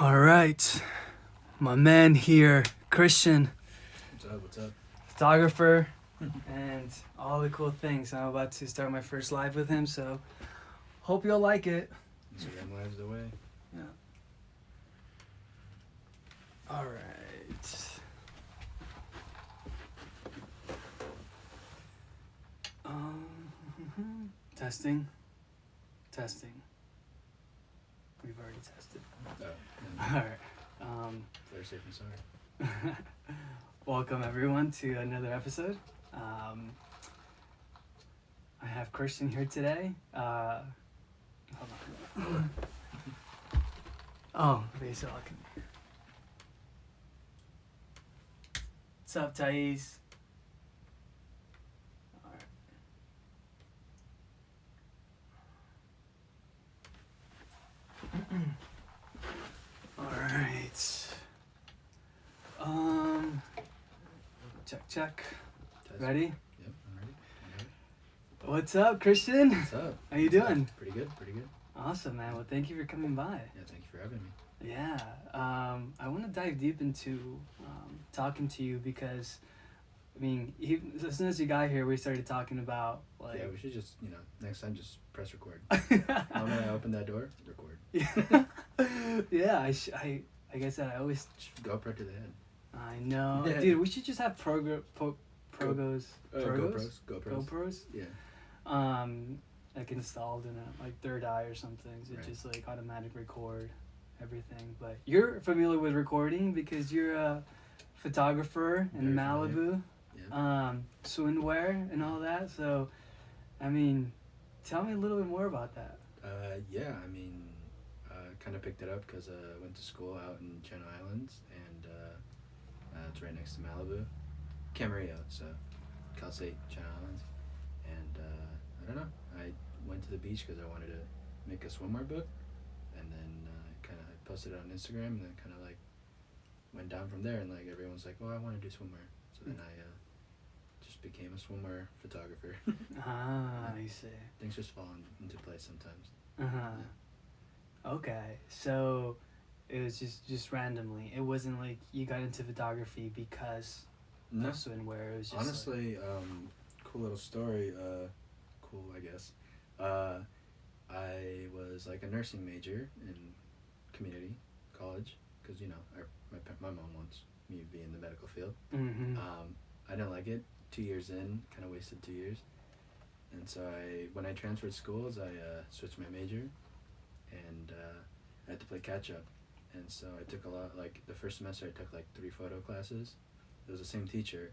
All right, my man here, Christian, What's up? photographer, and all the cool things. I'm about to start my first live with him, so hope you'll like it. Instagram lives the way. Yeah. All right. Testing. We've already tested. Oh, All right. Very safe and sorry. Welcome everyone to another episode. I have Christian here today. Hold on. Oh, Basil. What's up, Thais? All right. Check. Test. Ready? Yep, I'm ready. What's up, Christian? What's up? How you doing? Pretty good. Awesome, man. Well, thank you for coming by. Yeah, thank you for having me. Yeah. I want to dive deep into talking to you because, I mean, as soon as you got here, we started talking about like. Yeah, we should just, next time just press record. The moment I open that door, record. Yeah. Like I said, I always. GoPro to the head. I know, Yeah. dude. We should just have GoPros. GoPros. Yeah. Like installed in a like third eye or something. So Right. just like automatic record everything. But you're familiar with recording because you're a photographer in Very Malibu, Yeah. swimwear and all that. So, I mean, tell me a little bit more about that. Yeah, I mean, kind of picked it up because I went to school out in Channel Islands, and it's right next to Malibu. Camarillo, so Cal State Channel Islands. And I don't know, I went to the beach because I wanted to make a swimwear book, and then kind of posted it on Instagram, and then kind of like went down from there, and like everyone's like, oh, I want to do swimwear. So then I just became a swimwear photographer. I see. Things just fall into place sometimes. Okay, so it was just randomly. It wasn't like you got into photography because No, of swimwear. It was just honestly, cool little story. Cool, I guess. I was like a nursing major in community college because my mom wants me to be in the medical field. Mm-hmm. I didn't like it. 2 years in, kind of wasted 2 years. And so when I transferred schools, I switched my major, and I had to play catch up. And so I took a lot. Like the first semester, I took like 3 photo classes. It was the same teacher,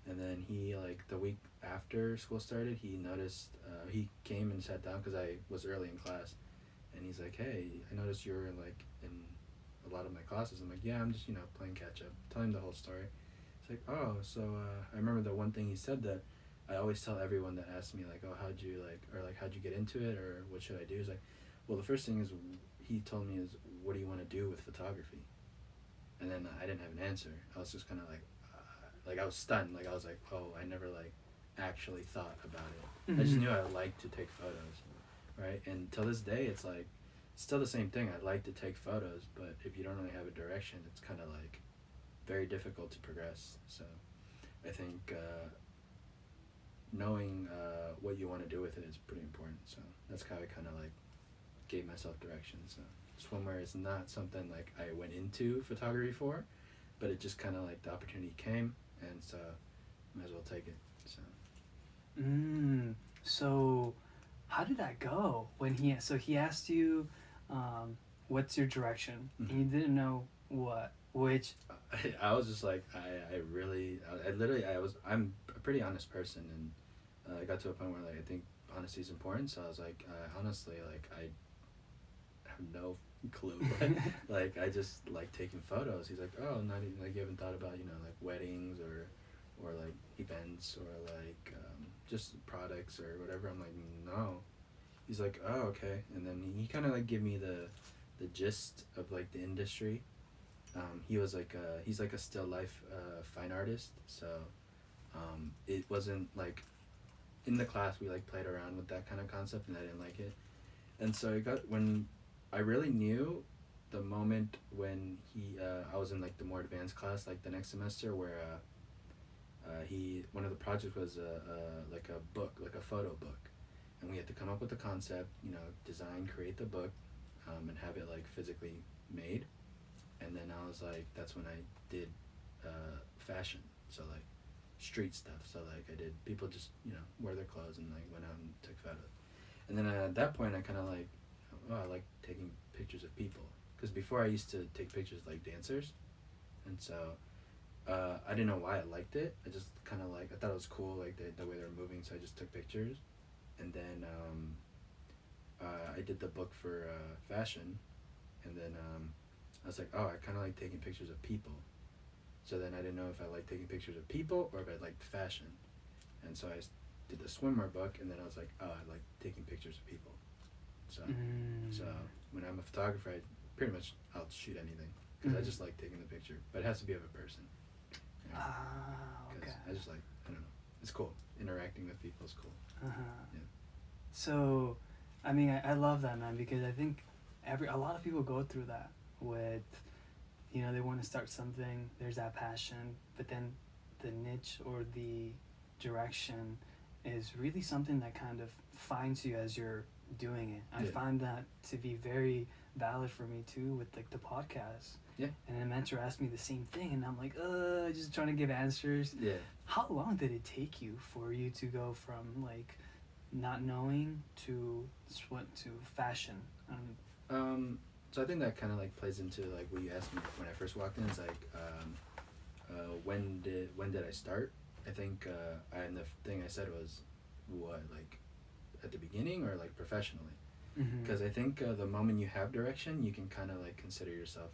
and then he like the week after school started, he noticed. He came and sat down because I was early in class, and he's like, "Hey, I noticed you're like in a lot of my classes." I'm like, "Yeah, I'm just playing catch up." Tell him the whole story. He's like, "Oh, so I remember the one thing he said that I always tell everyone that asks me like, oh, how'd you get into it, or what should I do?" He's like, "Well, the first thing is he told me is, what do you want to do with photography?" And then I didn't have an answer. I was just kind of like I was stunned. Like I was like, oh, I never like actually thought about it. I just Mhm. knew I liked to take photos, right? And till this day, it's like still the same thing. I like to take photos, but if you don't really have a direction, it's kind of like very difficult to progress. So I think knowing what you want to do with it is pretty important. So that's how I kind of like gave myself direction. So swimwear is not something like I went into photography for, but it just kind of like the opportunity came, and so might as well take it. So So, how did that go when he asked you, what's your direction? Mhm. And you didn't know which. I was just like I'm a pretty honest person, and I got to a point where like I think honesty is important. So I was like, honestly, like I have no clue. Like I just like taking photos. He's like, oh, not even, like you haven't thought about like weddings or like events or like just products or whatever. I'm like, no. He's like, oh, okay. And then he kind of like give me the gist of like the industry. He was like he's like a still life fine artist, so it wasn't like in the class we like played around with that kind of concept, and I didn't like it. And so when I really knew the moment when I was in like the more advanced class, like the next semester, where one of the projects was like a book, like a photo book, and we had to come up with the concept, design, create the book, and have it like physically made. And then I was like, that's when I did fashion, so like street stuff. So like I did people just wear their clothes and like went out and took photos. And then at that point I kind of like, oh, I like taking pictures of people, because before I used to take pictures like dancers, and so I didn't know why I liked it. I just kind of like, I thought it was cool, like the way they were moving, so I just took pictures. And then I did the book for fashion, and then I was like, oh, I kind of like taking pictures of people. So then I didn't know if I liked taking pictures of people or if I liked fashion. And so I did the swimwear book, and then I was like, oh, I like taking pictures of people. So so when I'm a photographer, I'll shoot anything, because I just like taking the picture, but it has to be of a person. Okay. I just like, I don't know, it's cool. Interacting with people is cool. Yeah. So, I mean, I love that, man, because I think a lot of people go through that with, they want to start something, there's that passion, but then the niche or the direction is really something that kind of finds you as you're doing it. I find that to be very valid for me too, with like the podcast. Yeah. And a mentor asked me the same thing, and I'm like, just trying to give answers. Yeah. How long did it take you for you to go from like not knowing to fashion? So I think that kind of like plays into like what you asked me when I first walked in. It's like, when did I start? I think and the thing I said was, what, like at the beginning or like professionally? Because I think the moment you have direction, you can kind of like consider yourself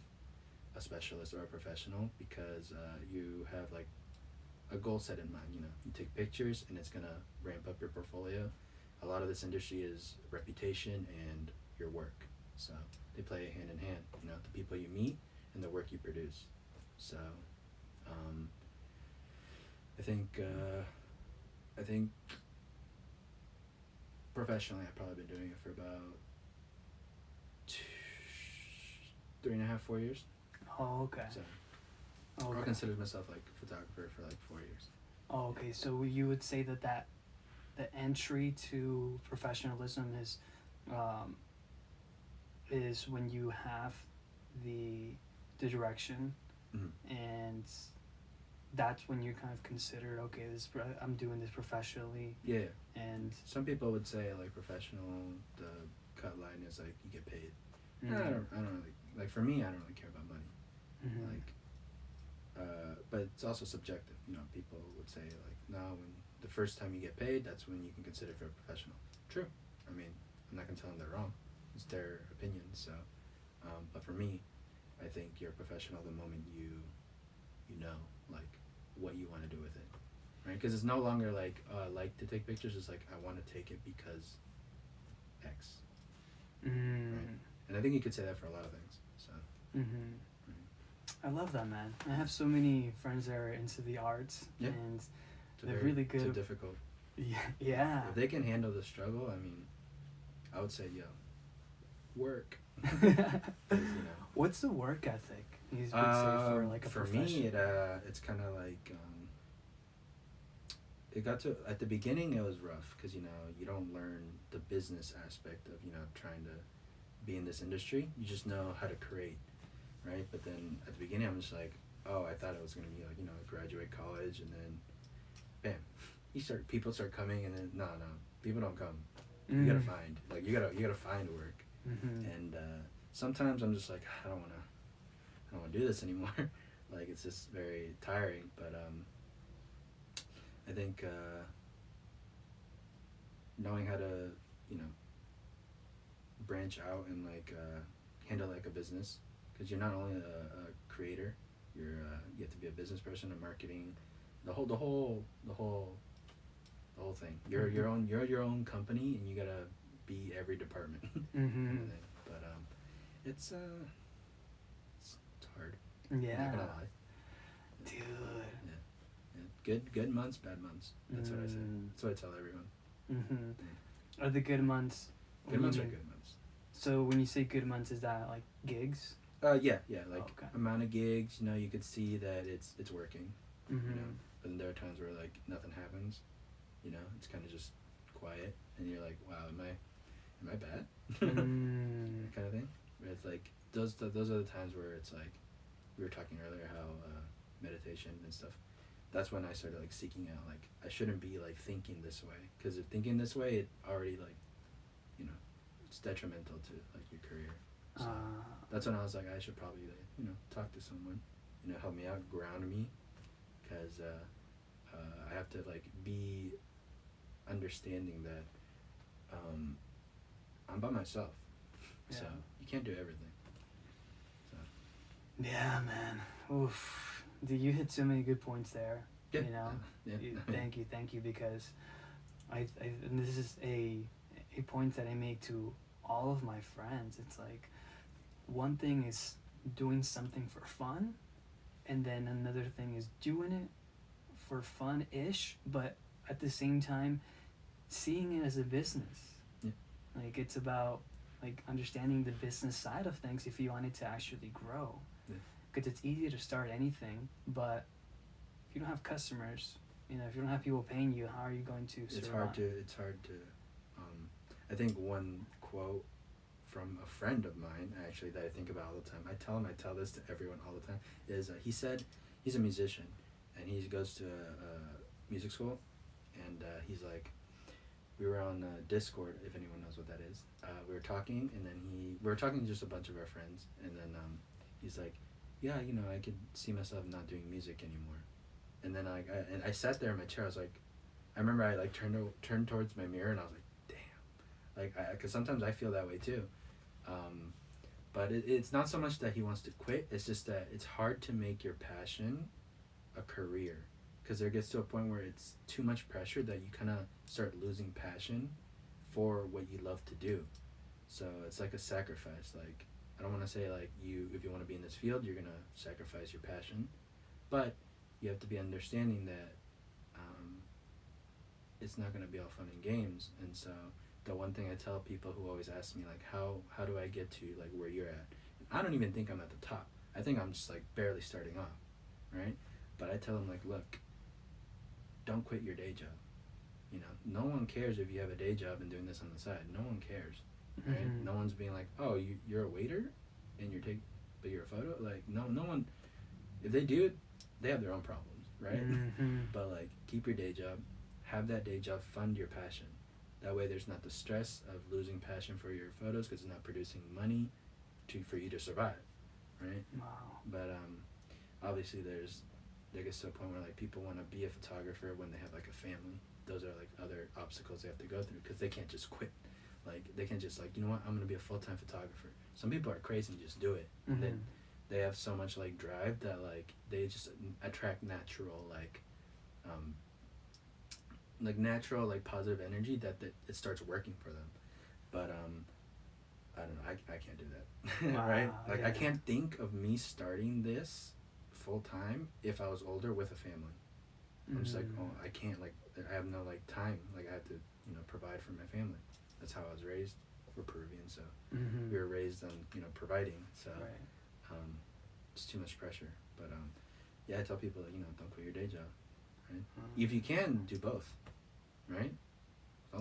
a specialist or a professional, because you have like a goal set in mind. You take pictures and it's gonna ramp up your portfolio. A lot of this industry is reputation and your work, so they play hand in hand. The people you meet and the work you produce. So I think professionally I've probably been doing it for about 3.5, 4 years. Oh, okay. So Okay. I considered myself like a photographer for like 4 years. Oh, okay. So you would say that the entry to professionalism is when you have the direction, and that's when you're kind of considered, okay, I'm doing this professionally. Yeah. And some people would say like professional, the cut line is like you get paid. I don't really, like, for me, I don't really care about money. Like, but it's also subjective. People would say like, no, when the first time you get paid, that's when you can consider for a professional. True. I mean, I'm not gonna tell them they're wrong. It's their opinion. So, but for me, I think you're a professional the moment you know like what you want to do with it, right? Because it's no longer like, I like to take pictures. It's like, I want to take it because X. Right? And I think you could say that for a lot of things. So. I love that, man. I have so many friends that are into the arts, and they're really good. It's difficult. Yeah. If they can handle the struggle, I mean, I would say, work. What's the work ethic you would say for like a profession? For me, it's kind of like, it got to, at the beginning it was rough, because you don't learn the business aspect of trying to be in this industry. You just know how to create, right? But then at the beginning I'm just like, oh, I thought it was gonna be like graduate college, and then bam, people start coming, and then no, people don't come. You gotta find, like, you gotta find work. And sometimes I'm just like, I don't wanna do this anymore. Like, it's just very tiring. But I think knowing how to branch out and like handle like a business, because you're not only a creator, you have to be a business person, a marketing, the whole thing. You're your own company, and you gotta be every department. Kind of thing. But it's hard. Yeah. I'm not gonna lie. Dude. Yeah. Good months, bad months. That's what I say. That's what I tell everyone. Are the good months? Good months are good months. So when you say good months, is that like gigs? Yeah, like Okay. amount of gigs, you know, you could see that it's working, Mm-hmm. you know. But then there are times where like nothing happens, you know, it's kind of just quiet, and you're like, wow, am I bad? Mm. That kind of thing. Where it's like those are the times where it's like we were talking earlier how meditation and stuff. That's when I started like seeking out like I shouldn't be like thinking this way, because if thinking this way, it already like, you know, it's detrimental to like your career. So that's when I was like, I should probably like, you know, talk to someone, you know, help me out, ground me, because I have to like be understanding that I'm by myself, Yeah. so you can't do everything. So Yeah, man. Oof. Dude, you hit so many good points there. yeah, You know. yeah. Thank you, because and this is a point that I make to all of my friends. It's like one thing is doing something for fun, and then another thing is doing it for fun ish, but at the same time seeing it as a business. Yeah. Like it's about like understanding the business side of things if you want it to actually grow. Yeah. Because it's easy to start anything, but if you don't have customers, you know, if you don't have people paying you, how are you going to survive? It's hard to I think one quote from a friend of mine actually that I think about all the time, I tell this to everyone all the time, is he said he's a musician and he goes to a music school, and he's like, we were on Discord, if anyone knows what that is. We were talking, and then we were talking to just a bunch of our friends, and then he's like, yeah, you know, I could see myself not doing music anymore. And then I sat there in my chair. I was like, I remember I like turned towards my mirror, and I was like, damn, like, because sometimes I feel that way too. But it's not so much that he wants to quit. It's just that it's hard to make your passion a career, because there gets to a point where it's too much pressure that you kind of start losing passion for what you love to do. So it's like a sacrifice. Like, I don't want to say like if you want to be in this field, you're gonna sacrifice your passion, but you have to be understanding that it's not gonna be all fun and games. And so the one thing I tell people who always ask me like, how do I get to like where you're at? I don't even think I'm at the top. I think I'm just like barely starting off, right? But I tell them like, look, don't quit your day job. You know, no one cares if you have a day job and doing this on the side. No one cares, right? Mm-hmm. No one's being like, oh, you're a waiter, and but you're a photo. Like, no one. If they do it, they have their own problems, right? Mm-hmm. But like, keep your day job, have that day job fund your passion. That way, there's not the stress of losing passion for your photos because it's not producing money for you to survive, right? Wow. But obviously, there gets to a point where like people want to be a photographer when they have like a family. Those are like other obstacles they have to go through, because they can't just quit. Like, they can't just like, you know what, I'm gonna be a full-time photographer. Some people are crazy and just do it. Mm-hmm. And they have so much like drive that like they just attract natural natural like positive energy that it starts working for them. But I don't know, I can't do that. Wow, right? Like, yeah. I can't think of me starting this full time if I was older with a family. I'm just like, oh, I can't, like, I have no like time, like I have to, you know, provide for my family. That's how I was raised. We're Peruvian, so Mm-hmm. we were raised on, you know, providing. So Right. it's too much pressure. But yeah, I tell people that, you know, don't quit your day job, right? Mm-hmm. If you can, do both, right?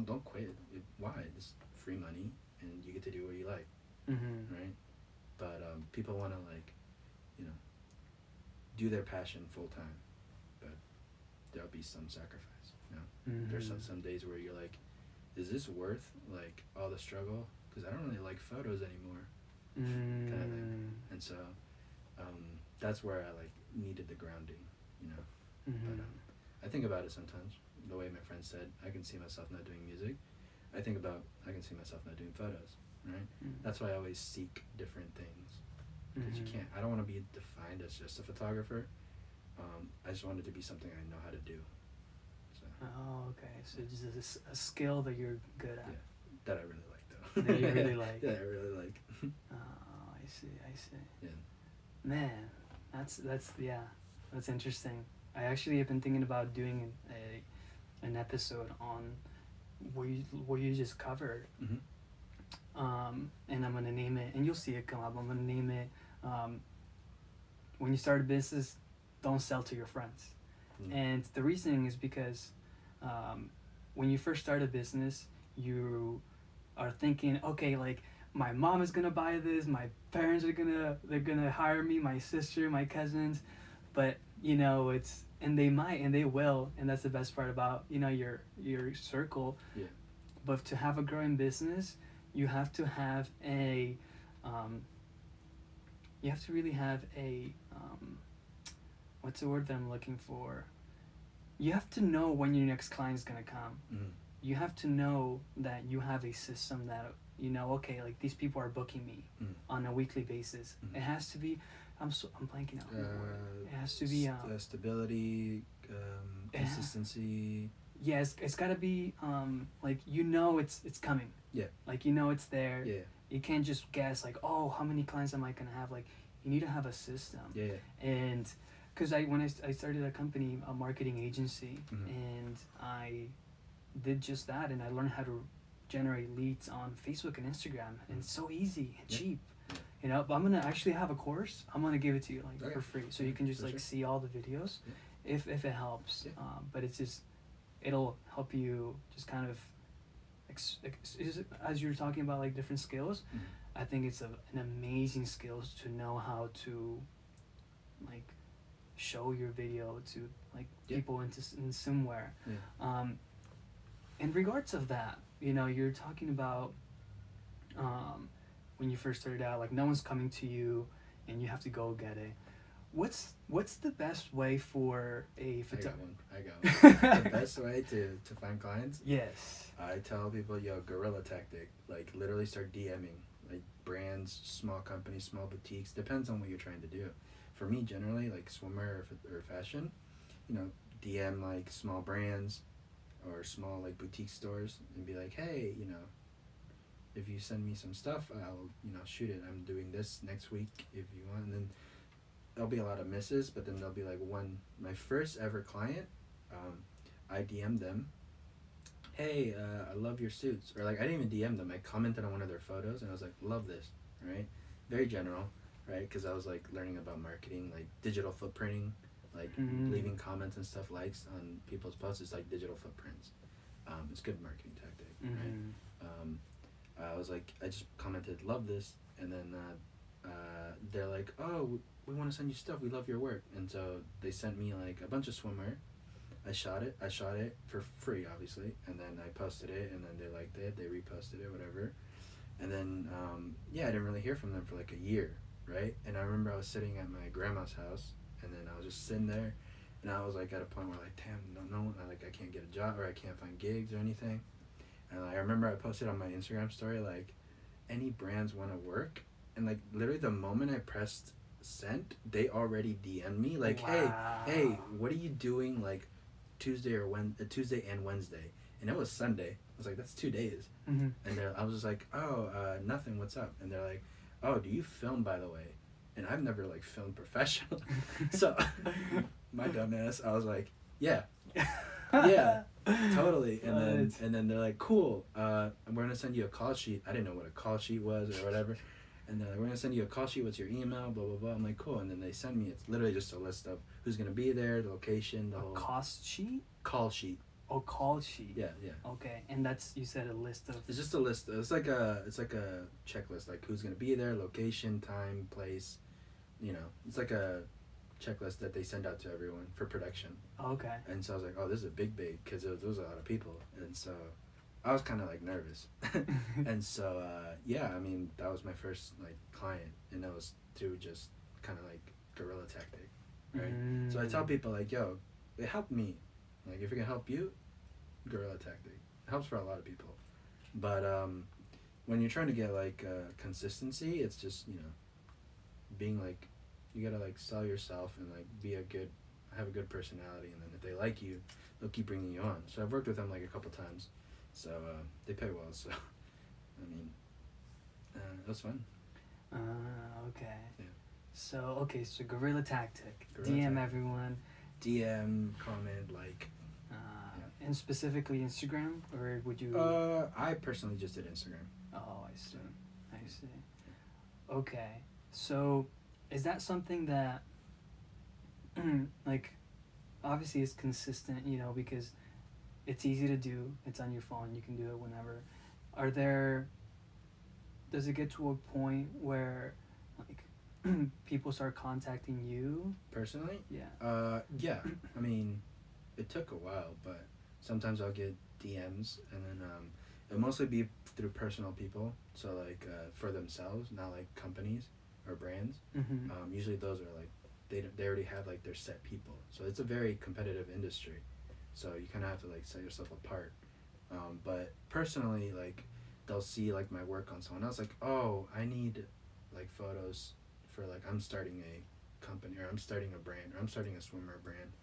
Don't quit. Why? It's free money, and you get to do what you like, Mm-hmm. right? But people want to like, you know, do their passion full time, but there'll be some sacrifice. You know, Mm-hmm. there's some days where you're like, is this worth like all the struggle? Because I don't really like photos anymore, Mm-hmm. kind of thing. And so that's where I like needed the grounding, you know. Mm-hmm. But I think about it sometimes. The way my friend said, I can see myself not doing music. I think about I can see myself not doing photos, right? Mm-hmm. That's why I always seek different things, because you can't. I don't want to be defined as just a photographer. I just want it to be something I know how to do. So Oh, okay. So just a skill that you're good at. yeah, that I really like though. That you really like. Yeah, I really like. Oh, I see. Yeah. Man, that's interesting. I actually have been thinking about doing an episode on what you just covered. Mm-hmm. And I'm gonna name it, and you'll see it come up. I'm gonna name it um, when you start a business, don't sell to your friends. And the reasoning is because when you first start a business, you are thinking, okay, like my mom is gonna buy this, my parents are they're gonna hire me, my sister, my cousins, but you know it's and they might and they will, and that's the best part about your circle. Yeah. But to have a growing business, you have to have a you have to really have a what's the word that I'm looking for? You have to know when your next client is gonna come. You have to know that you have a system that okay, like these people are booking me on a weekly basis. It has to be. I'm blanking out on the word. It has to be stability, consistency. Yes, it's gotta be like it's coming. Yeah. Like it's there. Yeah. You can't just guess like, oh, how many clients am I gonna have? Like you need to have a system. Yeah. And because when I started a company, a marketing agency, and I did just that, and I learned how to generate leads on Facebook and Instagram, and it's so easy and cheap. But I'm gonna actually have a course. I'm gonna give it to you like for free, so you can just see all the videos, if it helps. But it's just it'll help you just kind of as you're talking about like different skills. I think it's an amazing skills to know how to like show your video to like people in somewhere. In regards of that, you're talking about when you first started out, like no one's coming to you and you have to go get it. What's the best way for a photographer? I got one. The best way to find clients? Yes. I tell people, guerrilla tactic. Like literally start DMing like brands, small companies, small boutiques. Depends on what you're trying to do. For me, generally, like swimwear or fashion, DM like small brands or small like boutique stores and be like, hey, if you send me some stuff, I'll shoot it. I'm doing this next week if you want. And then there'll be a lot of misses, but then there'll be like my first ever client, I DM'd them, hey, I love your suits. Or like I didn't even DM them, I commented on one of their photos and I was like, love this, right? Very general, right? Because I was like learning about marketing, like digital footprinting, like leaving comments and stuff, likes on people's posts is like digital footprints. It's good marketing tactic, right? I was like, I just commented, love this, and then they're like, oh, we want to send you stuff, we love your work. And so they sent me like a bunch of swimwear. I shot it for free, obviously, and then I posted it, and then they liked it, they reposted it, whatever. And then I didn't really hear from them for like a year, right? And I remember I was sitting at my grandma's house, and then I was just sitting there, and I was like at a point where like, damn, no, I can't get a job, or I can't find gigs or anything. And I remember I posted on my Instagram story like, any brands want to work, and like literally the moment I pressed sent, they already DM'd me like, hey, what are you doing like Tuesday and Wednesday? And it was Sunday. I was like, that's 2 days. And I was just like, oh, nothing, what's up? And they're like, oh, do you film, by the way? And I've never like filmed professional. So my dumbass, I was like, yeah, totally. And then they're like, cool, we're gonna send you a call sheet. I didn't know what a call sheet was or whatever. And they're like, we're gonna send you a call sheet, what's your email, blah blah blah. I'm like, cool. And then they send me, it's literally just a list of who's gonna be there, the location, the whole cost sheet. Call sheet. Oh, call sheet. Yeah. Okay, and that's, you said a list of. It's just a list. It's like a checklist, like who's gonna be there, location, time, place. It's like a checklist that they send out to everyone for production. Okay. And so I was like, oh, this is a big because there was a lot of people, and so I was kind of like nervous. And so I mean, that was my first like client, and that was through just kind of like guerrilla tactic, right? So I tell people like, yo, it helped me. Like if it can help you, guerrilla tactic. It helps for a lot of people. But when you're trying to get like consistency, it's just being like, you gotta like sell yourself and like have a good personality, and then if they like you, they'll keep bringing you on. So I've worked with them like a couple times, so they pay well. So I mean, it was fun. Okay. Yeah. So guerrilla tactic. DM everyone. DM, comment, like. And specifically Instagram, or would you? I personally just did Instagram. Oh, I see. Okay, so is that something that like obviously it's consistent, you know, because it's easy to do, it's on your phone, you can do it whenever. Are there does it get to a point where like people start contacting you? Personally, Yeah. yeah. I mean, it took a while, but sometimes I'll get DMs, and then it'll mostly be through personal people. So like for themselves, not like companies or brands. Mm-hmm. Usually those are like they already have like their set people. So it's a very competitive industry. So you kind of have to like set yourself apart. But personally, like they'll see like my work on someone else. Like, oh, I need like photos for like I'm starting a company, or I'm starting a brand, or I'm starting a swimwear brand.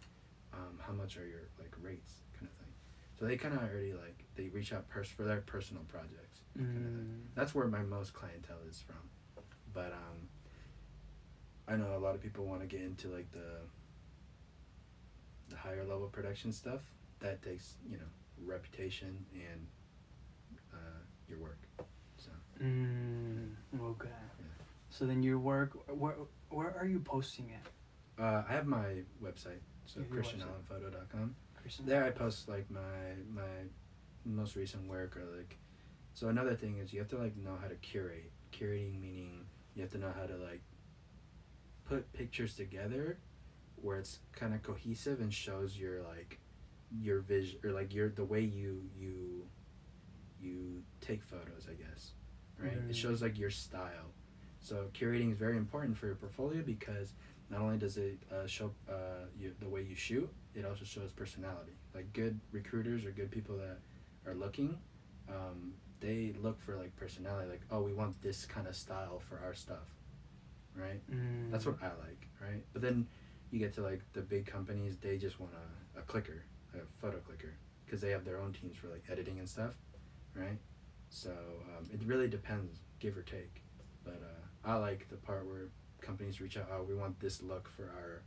How much are your like rates, kind of thing. So they kind of already like they reach out for their personal projects. Kind of thing. That's where my most clientele is from. But I know a lot of people want to get into like the higher level production stuff. That takes, you know, reputation and your work. So Okay. yeah. So then your work, where are you posting it? I have my website, so You have your website. christianallenphoto.com. Christian? There I post like my most recent work, or like, so another thing is you have to like know how to curate. Curating meaning you have to know how to like put pictures together where it's kind of cohesive and shows your like your vision, or like your the way you take photos, I guess, right? It shows like your style. So curating is very important for your portfolio, because not only does it show the way you shoot, it also shows personality. Like good recruiters or good people that are looking, they look for like personality. Like, oh, we want this kind of style for our stuff, right? That's what I like, right? But then you get to like the big companies, they just want a clicker, a photo clicker, because they have their own teams for like editing and stuff, right? So it really depends, give or take. But I like the part where companies reach out, oh, we want this look for our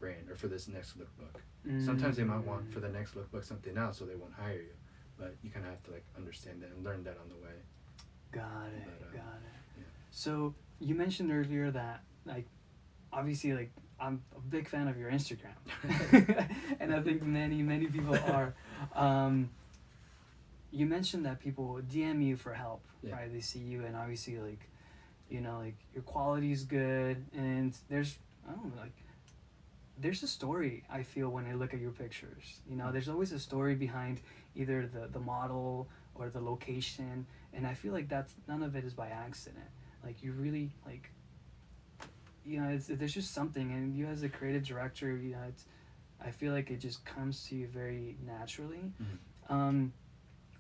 brand, or for this next lookbook. Sometimes they might want for the next lookbook something else, so they won't hire you. But you kind of have to like understand that and learn that on the way. Got it. But, Got it. Yeah. So you mentioned earlier that like obviously like I'm a big fan of your Instagram, and I think many people are. You mentioned that people DM you for help, Yeah. right? They see you, and obviously like, you know, like your quality is good, and there's I don't know, like there's a story. I feel when I look at your pictures, you know, there's always a story behind either the model or the location, and I feel like that's none of it is by accident. Like you really like, you know, there's just something, and you as a creative director, you know, it's I feel like it just comes to you very naturally.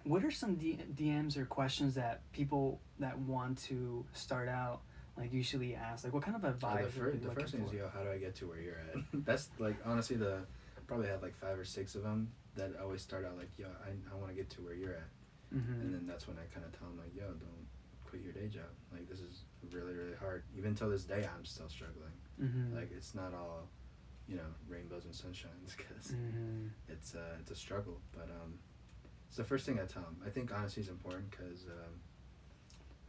What are some DMs or questions that people that want to start out like usually ask? Like, what kind of advice are they The looking first thing for? is, yo, how do I get to where you're at? That's like honestly probably have like 5 or 6 of them that always start out like, yo, I want to get to where you're at. And then that's when I kind of tell them like, yo, don't quit your day job. Like this is really really hard. Even till this day, I'm still struggling. Like it's not all, you know, rainbows and sunshines, because it's a struggle. But it's the first thing I tell them. I think honesty is important, because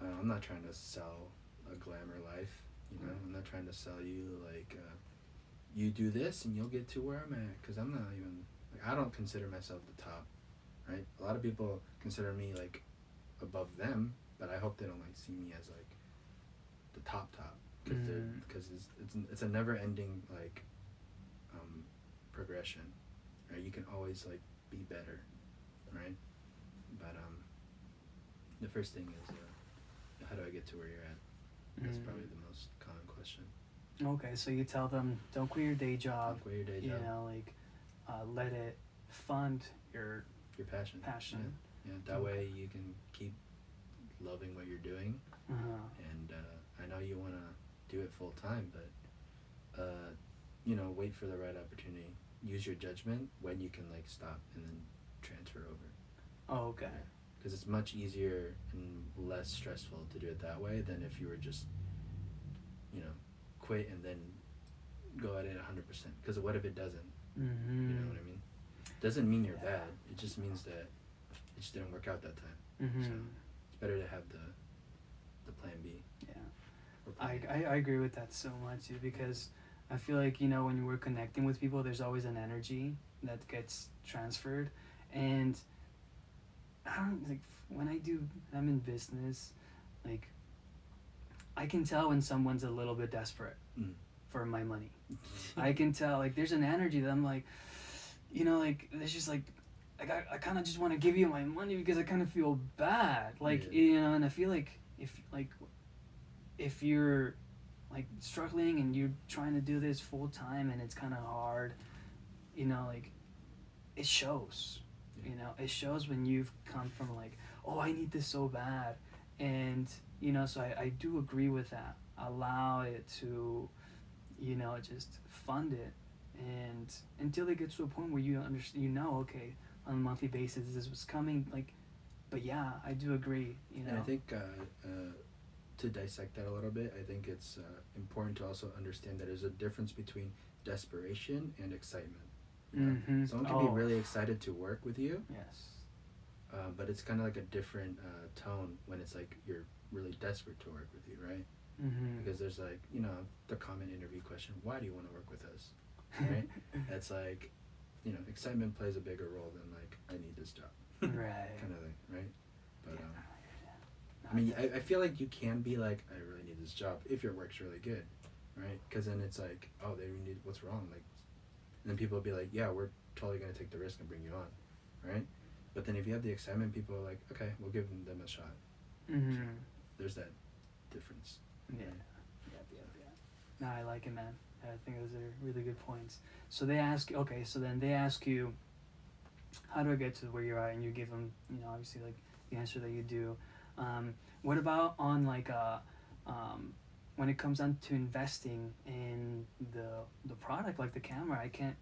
I'm not trying to sell a glamour life. You know, I'm not trying to sell you like you do this and you'll get to where I'm at, because I'm not even like, I don't consider myself the top, right? A lot of people consider me like above them, but I hope they don't like see me as like the top, because it's a never ending like progression, right? You can always like be better, right? But the first thing is how do I get to where you're at? That's probably the most common question. Okay, so you tell them don't quit your day job. Don't quit your day You job. know, like let it fund your passion. passion. Yeah. That way you can keep loving what you're doing. And I know you want to do it full time, but you know, wait for the right opportunity. Use your judgment when you can like stop and then transfer over. Oh, okay. Because it's much easier and less stressful to do it that way than if you were just, you know, quit and then go at it 100%. Because what if it doesn't? You know what I mean? Doesn't mean you're bad. It just means that it just didn't work out that time. So it's better to have the plan B. Yeah. or I, planning. I agree with that so much too, because I feel like, you know, when we're connecting with people, there's always an energy that gets transferred. And I don't like when I'm in business, like I can tell when someone's a little bit desperate Mm. for my money. I can tell, like, there's an energy that I'm like, you know, like it's just like I kind of just want to give you my money because I kind of feel bad, like, Yeah. you know. And I feel like if you're like struggling and you're trying to do this full time and it's kind of hard, you know, like it shows. Yeah. You know, it shows when you've come from like, oh, I need this so bad. And you know, so I do agree with that. Allow it to, you know, just fund it, and until it gets to a point where you understand, you know, okay, on a monthly basis this is what's coming, like. But yeah, I do agree, you know. And I think to dissect that a little bit, I think it's important to also understand that there's a difference between desperation and excitement. You know? Mm-hmm. Someone can be really excited to work with you, Yes. but it's kind of like a different tone when it's like you're really desperate to work with you, right? Mm-hmm. Because there's like, you know, the common interview question, why do you want to work with us? Right? It's like, you know, excitement plays a bigger role than like, I need this job. Right. Kind of thing, right? But Yeah. I mean, I feel like you can be like, I really need this job if your work's really good, right? Because then it's like, oh, they need, what's wrong? Like, and then people will be like, yeah, we're totally going to take the risk and bring you on, right? But then if you have the excitement, people are like, okay, we'll give them a shot. Mm-hmm. So there's that difference. Yeah. Right? No, I like it, man. I think those are really good points. So they ask, okay, so then they ask you, how do I get to where you're at? And you give them, you know, obviously like the answer that you do. What about on like when it comes down to investing in the product, like the camera? I can't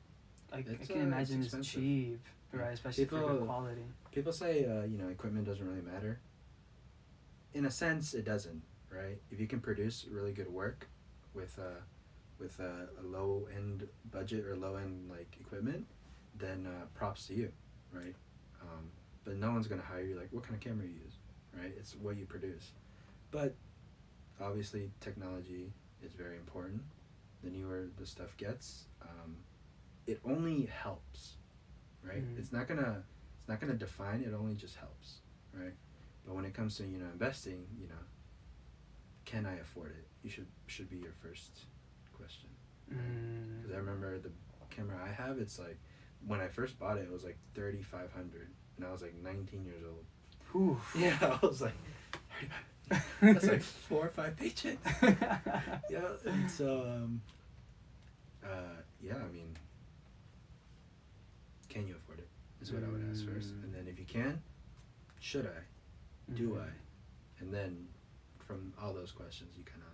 imagine it's expensive. cheap, right? Especially for good People- quality. People say, you know, equipment doesn't really matter. In a sense, it doesn't, right? If you can produce really good work with a low end budget or low end like equipment, then props to you, right? But no one's gonna hire you like, what kind of camera you use, right? It's what you produce. But obviously, technology is very important. The newer the stuff gets, it only helps, right? Mhm. It's not gonna define. It only just helps, right? But when it comes to, you know, investing, you know, can I afford it? You should be your first question. Because I remember the camera I have, it's like when I first bought it was like $3,500, and I was like 19 years old. Oof. Yeah, I was like, 35. That's like 4 or 5 paychecks. Yeah, and so yeah, I mean, can you afford it? Is what I would ask first, and then if you can, should I? Do Mhm. I? And then from all those questions, you kind of,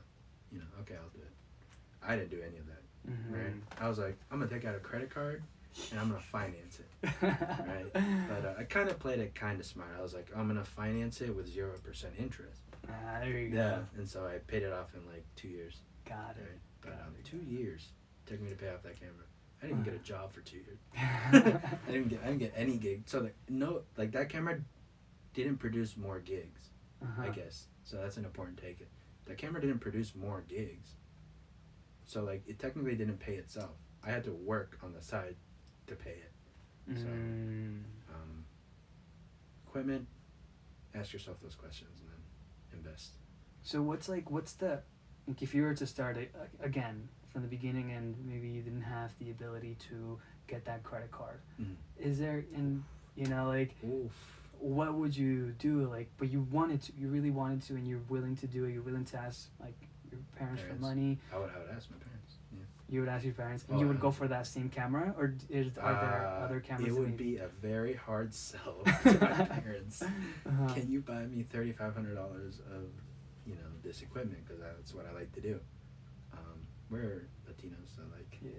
you know, okay, I'll do it. I didn't do any of that, Mhm. right? I was like, I'm gonna take out a credit card and I'm gonna finance it, right? But I kind of played it kind of smart. I was like, I'm gonna finance it with 0% interest. There you go. Yeah, and so I paid it off in like 2 years. Got it. Right? But Got it. 2 years took me to pay off that camera. I didn't even get a job for 2 years. I didn't get any gig. So like that camera didn't produce more gigs, Uh-huh. I guess. So that's an important take. That camera didn't produce more gigs. So like it technically didn't pay itself. I had to work on the side to pay it. So equipment, ask yourself those questions and then invest. So what's the, like, if you were to start it again from the beginning and maybe you didn't have the ability to get that credit card, Mhm. is there, and you know, like, Oof. what would you do, like, but you really wanted to, and you're willing to do it, you're willing to ask like your parents for money, I would ask my parents. Yeah. you would ask your parents, and Oh, you would go for that same camera, or are there other cameras It that would maybe- be a very hard sell to my parents. Uh-huh. Can you buy me $3,500 of, you know, this equipment? Because that's what I like to do. We're Latinos, so like Yeah.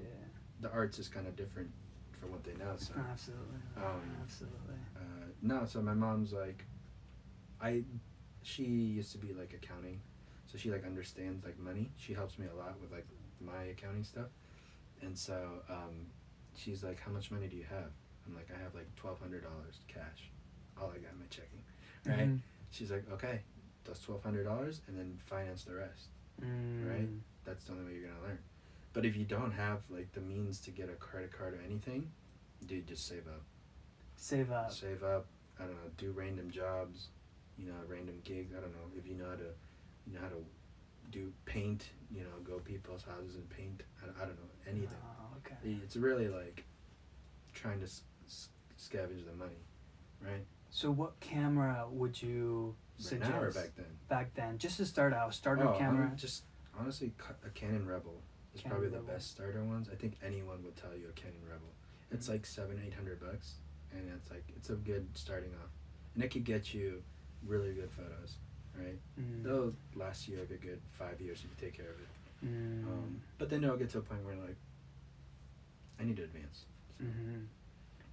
the arts is kind of different from what they know. So Absolutely. Absolutely. no, so my mom's like, she used to be like accounting, so she like understands like money. She helps me a lot with like my accounting stuff, and so she's like, how much money do you have? I'm like, I have like $1,200 cash, all I got in my checking, right? Mhm. She's like, okay, that's $1,200, and then finance the rest. right? That's the only way you're gonna learn. But if you don't have like the means to get a credit card or anything, dude, just save up. Save up. Save up. I don't know. Do random jobs. You know, random gigs. I don't know if you know how to, do paint. You know, go people's houses and paint. I don't know anything. Oh, okay. It's really like trying to scavenge the money, right? So what camera would you suggest? Right now or back then? Back then, just to start out, starter Oh, camera. Just honestly, a Canon Rebel is Canon probably Rebel. the best starter ones. I think anyone would tell you a Canon Rebel. It's like $700-800, and it's a good starting off, and it could get you really good photos, right? They'll last you like a good 5 years if you take care of it. But then it'll get to a point where like, I need to advance. So.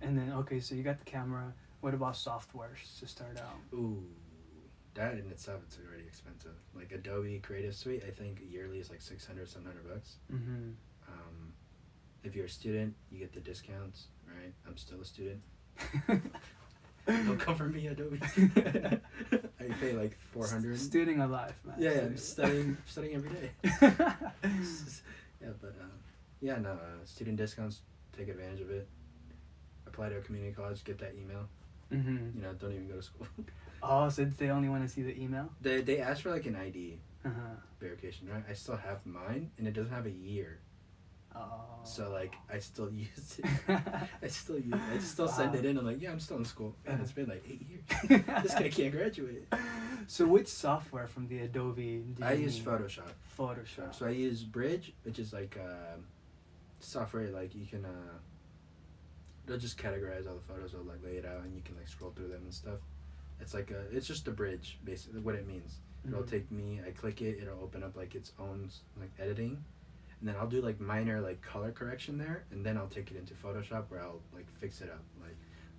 And then okay, so you got the camera. What about softwares to start out? Ooh, that in itself it's already expensive. Like Adobe Creative Suite, I think yearly is like $600-700. If you're a student, you get the discounts, right? I'm still a student. Don't come for me, Adobe. I pay like $400. Student alive, man. Yeah, I'm studying every day. Student discounts, take advantage of it. Apply to a community college, get that email. You know, don't even go to school. Oh, so they only want to see the email? They ask for like an ID verification, right? I still have mine, and it doesn't have a year. Oh. So like, I still use it. I still send it in. I'm like, yeah, I'm still in school. And it's been like 8 years. This guy can't graduate. So which software from the Adobe do you I use need? Photoshop. Photoshop. So I use Bridge, which is like software like you can they'll just categorize all the photos, they'll like lay it out, and you can like scroll through them and stuff. It's just a bridge, basically what it means. It'll take me, I click it, it'll open up like its own like editing, and then I'll do like minor like color correction there, and then I'll take it into Photoshop where I'll like fix it up,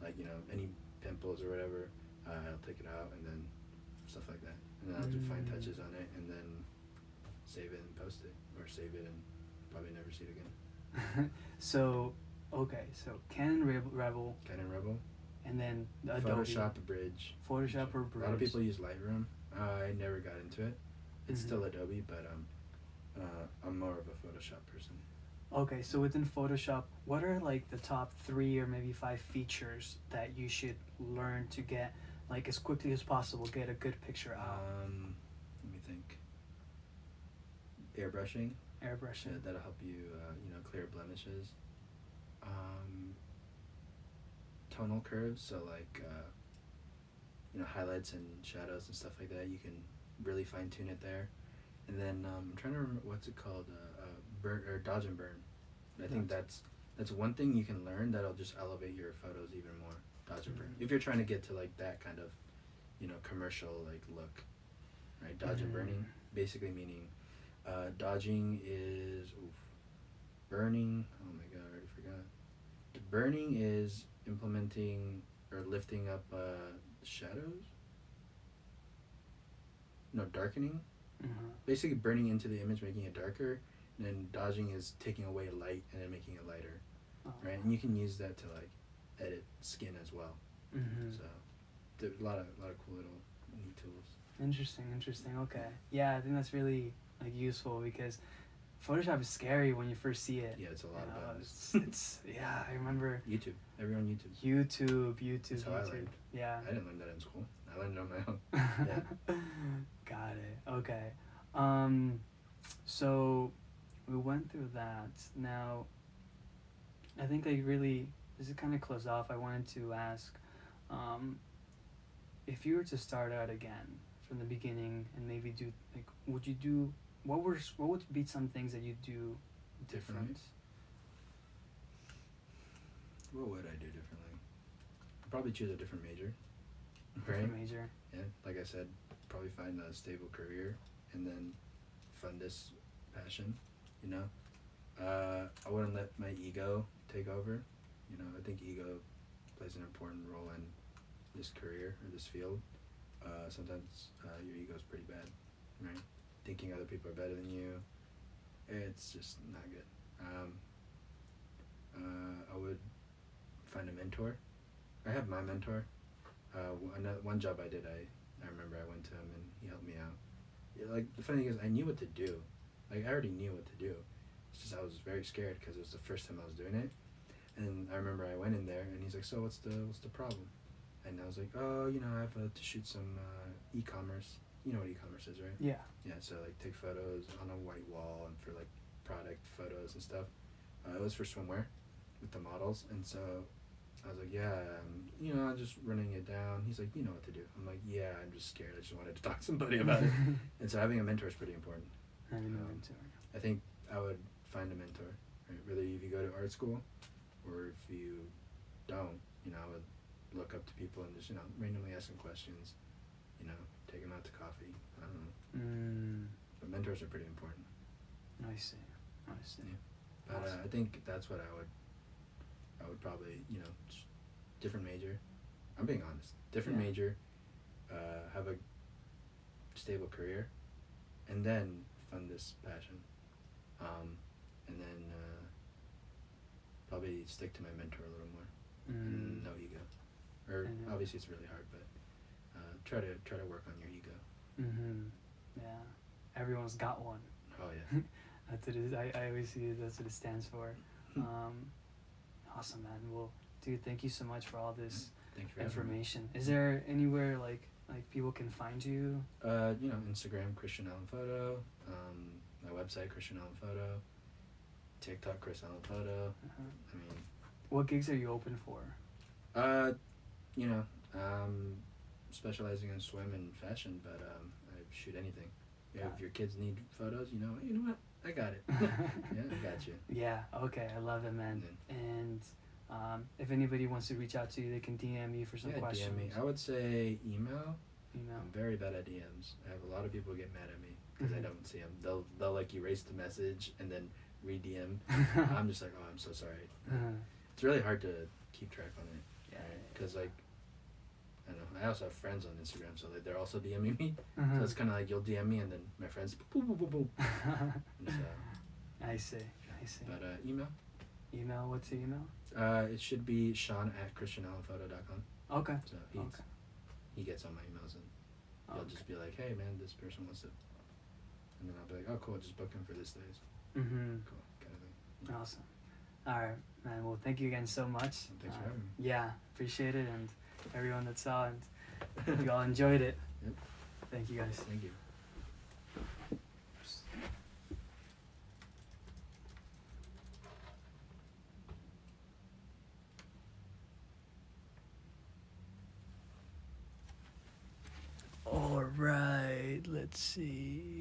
like you know, any pimples or whatever, I'll take it out, and then stuff like that, and then I'll do fine touches on it, and then save it and post it, or save it and probably never see it again. So Canon Rebel, and then the Adobe. Photoshop, Bridge. Photoshop or Bridge. A lot of people use Lightroom. I never got into it. It's still Adobe, but I'm more of a Photoshop person. Okay, so within Photoshop, what are like the top 3 or maybe 5 features that you should learn to get like as quickly as possible, get a good picture out? Let me think. Airbrushing. Airbrushing. That'll help you, clear blemishes. Tonal curves, so like, highlights and shadows and stuff like that. You can really fine tune it there. And then I'm trying to remember what's it called, burn or dodge and burn. I think that's one thing you can learn that'll just elevate your photos even more. Dodge and burn. If you're trying to get to like that kind of, commercial like look, right? Dodge and burning, basically meaning, dodging is burning. Oh my god, I already forgot. Burning is implementing or lifting up shadows. No, darkening. Basically burning into the image, making it darker, and then dodging is taking away light and then making it lighter, right? And you can use that to like edit skin as well. So there's a lot of cool little neat tools. Interesting. Okay. Yeah, I think that's really like useful because Photoshop is scary when you first see it. Yeah, it's a lot of buttons. It's yeah, I remember. YouTube. Everyone YouTube. YouTube. That's how I learned. Yeah. I didn't learn that in school. I learned it on my own. Yeah. Got it. Okay. So we went through that. Now, I think this is kind of close off. I wanted to ask, if you were to start out again from the beginning and maybe do like, what would be some things that you do different? What would I do differently? I'd probably choose a different major. Different major. Yeah, like I said, probably find a stable career and then fund this passion, I wouldn't let my ego take over. I think ego plays an important role in this career or this field. Sometimes your ego's pretty bad, right? Thinking other people are better than you, it's just not good. I would find a mentor. I have my mentor. One job I did, I remember I went to him and he helped me out. like the funny thing is I knew what to do, like I already knew what to do. It's just I was very scared because it was the first time I was doing it, and I remember I went in there and he's like, so what's the problem? And I was like, oh, you know, I have to shoot some e-commerce. You know what e-commerce is, right? Yeah. Yeah, so like take photos on a white wall and for like product photos and stuff. It was for swimwear with the models, and so I was like, yeah, you know, I'm just running it down. He's like, you know what to do. I'm like, yeah, I'm just scared. I just wanted to talk to somebody about it. And so having a mentor is pretty important. Having a mentor. I think I would find a mentor, right? Whether if you go to art school or if you don't, you know, I would look up to people and just, you know, randomly ask them questions, you know, take them out to coffee. I don't know. But mentors are pretty important. I see. Yeah. But Awesome. I think that's what I would probably, you know, different major. I'm being honest. Different Yeah. major, have a stable career, and then fund this passion. And then probably stick to my mentor a little more. And no ego. Or obviously it's really hard, but try to work on your ego. Yeah. Everyone's got one. Oh yeah. That's what it is. I always see that's what it stands for. Awesome, man. Well, dude, thank you so much for all this Thanks for having me. information. Is there anywhere like people can find you? You know, Instagram, Christian Allen Photo. My website, Christian Allen Photo. TikTok, Chris Allen Photo. I mean, what gigs are you open for? You know, specializing in swim and fashion, but I shoot anything. Yeah, if your kids need photos, you know what? I got it. Yeah, I got you. Yeah, okay, I love it, man. And if anybody wants to reach out to you, they can DM you for some questions. DM me. I would say email. Email. I'm very bad at DMs. I have a lot of people get mad at me because I don't see them. They'll like erase the message and then re-DM. I'm just like, oh, I'm so sorry. It's really hard to keep track on it. Yeah. Because like, I don't know. I also have friends on Instagram, so they're also DMing me. Uh-huh. So it's kind of like you'll DM me and then my friends boom boom boom boom. And so, I see. but email. Email. What's the email? It should be Sean@ChristianAllenPhoto.com. Okay. So he gets all my emails and he'll just be like, hey man, this person wants to, and then I'll be like, oh cool, just book him for this days. Cool, kind of thing. Awesome. All right, man. Well, thank you again so much. Thanks for having me. Yeah, appreciate it, and everyone that saw, and hope you all enjoyed it. Yep. Thank you, guys. Thank you. All right, let's see.